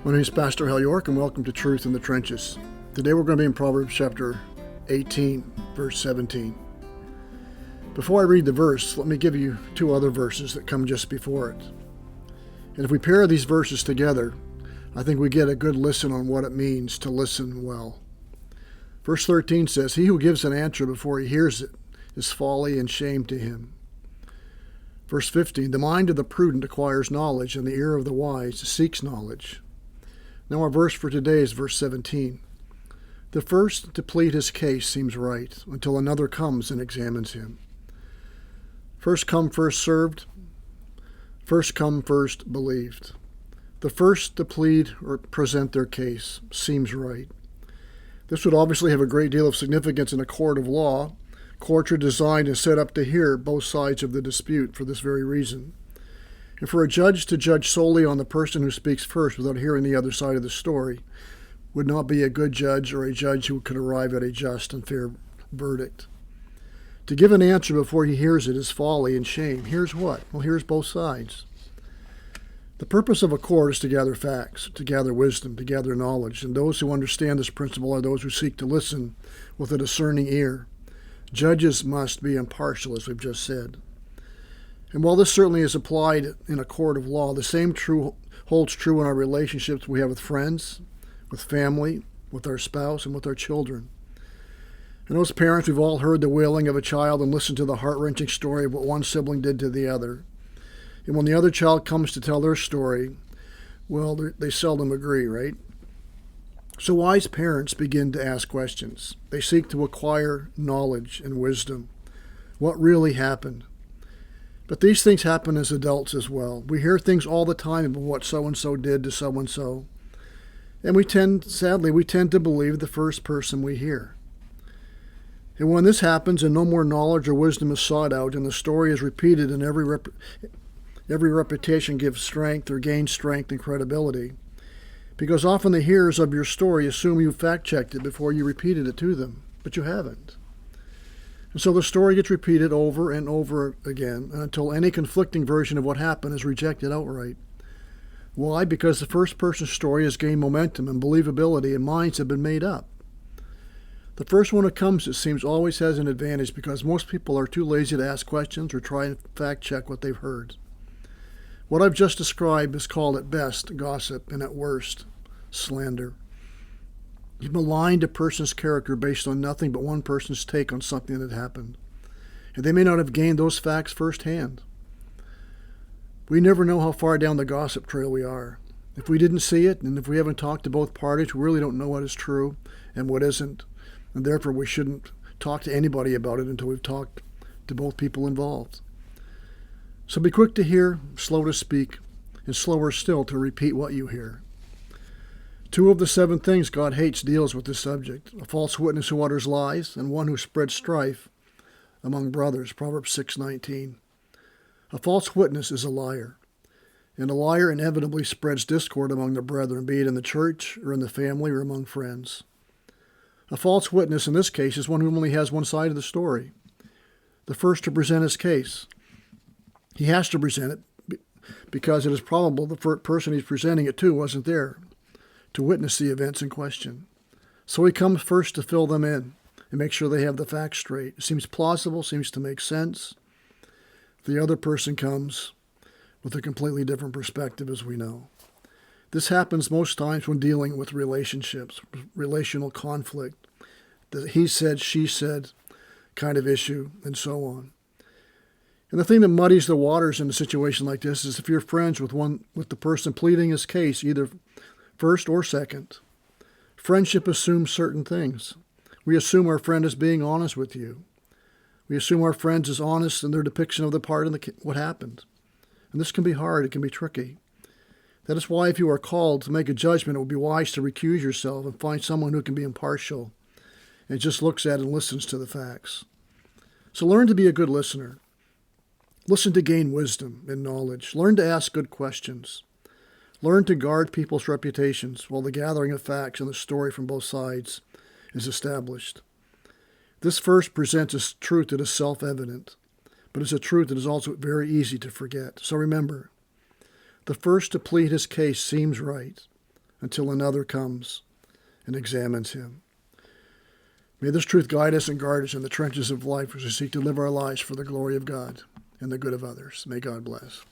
My name is Pastor Hal York, and welcome to Truth in the Trenches. Today we're going to be in Proverbs chapter 18, verse 17. Before I read the verse, let me give you two other verses that come just before it. And if we pair these verses together, I think we get a good listen on what it means to listen well. Verse 13 says, "He who gives an answer before he hears it is folly and shame to him." Verse 15, "The mind of the prudent acquires knowledge, and the ear of the wise seeks knowledge." Now our verse for today is verse 17. "The first to plead his case seems right, until another comes and examines him." First come, first served. First come, first believed. The first to plead or present their case seems right. This would obviously have a great deal of significance in a court of law. Courts are designed and set up to hear both sides of the dispute for this very reason. And for a judge to judge solely on the person who speaks first without hearing the other side of the story would not be a good judge or a judge who could arrive at a just and fair verdict. To give an answer before he hears it is folly and shame. Here's what? Well, here's both sides. The purpose of a court is to gather facts, to gather wisdom, to gather knowledge, and those who understand this principle are those who seek to listen with a discerning ear. Judges must be impartial, as we've just said. And while this certainly is applied in a court of law, the same holds true in our relationships we have with friends, with family, with our spouse, and with our children. And as parents, we've all heard the wailing of a child and listened to the heart-wrenching story of what one sibling did to the other. And when the other child comes to tell their story, well, they seldom agree, right? So wise parents begin to ask questions. They seek to acquire knowledge and wisdom. What really happened? But these things happen as adults as well. We hear things all the time about what so-and-so did to so-and-so. And sadly, we tend to believe the first person we hear. And when this happens and no more knowledge or wisdom is sought out and the story is repeated and every repetition gives strength or gains strength and credibility, because often the hearers of your story assume you fact-checked it before you repeated it to them, but you haven't. And so the story gets repeated over and over again until any conflicting version of what happened is rejected outright. Why? Because the first person's story has gained momentum and believability and minds have been made up. The first one that comes, it seems, always has an advantage because most people are too lazy to ask questions or try and fact-check what they've heard. What I've just described is called at best gossip and at worst slander. You've maligned a person's character based on nothing but one person's take on something that happened. And they may not have gained those facts firsthand. We never know how far down the gossip trail we are. If we didn't see it, and if we haven't talked to both parties, we really don't know what is true and what isn't. And therefore we shouldn't talk to anybody about it until we've talked to both people involved. So be quick to hear, slow to speak, and slower still to repeat what you hear. 2 of the 7 things God hates deals with this subject: a false witness who utters lies, and one who spreads strife among brothers, Proverbs 6:19. A false witness is a liar, and a liar inevitably spreads discord among the brethren, be it in the church or in the family or among friends. A false witness in this case is one who only has one side of the story, the first to present his case. He has to present it because it is probable the person he's presenting it to wasn't there to witness the events in question. So he comes first to fill them in and make sure they have the facts straight. It seems plausible, seems to make sense. The other person comes with a completely different perspective, as we know. This happens most times when dealing with relationships, relational conflict, the he said, she said kind of issue, and so on. And the thing that muddies the waters in a situation like this is if you're friends with the person pleading his case, either first or second. Friendship assumes certain things. We assume our friend is being honest with you. We assume our friend is honest in their depiction of the part in what happened. And this can be hard. It can be tricky. That is why if you are called to make a judgment, it would be wise to recuse yourself and find someone who can be impartial and just looks at and listens to the facts. So learn to be a good listener. Listen to gain wisdom and knowledge. Learn to ask good questions. Learn to guard people's reputations while the gathering of facts and the story from both sides is established. This first presents a truth that is self-evident, but it's a truth that is also very easy to forget. So remember, the first to plead his case seems right, until another comes and examines him. May this truth guide us and guard us in the trenches of life as we seek to live our lives for the glory of God and the good of others. May God bless.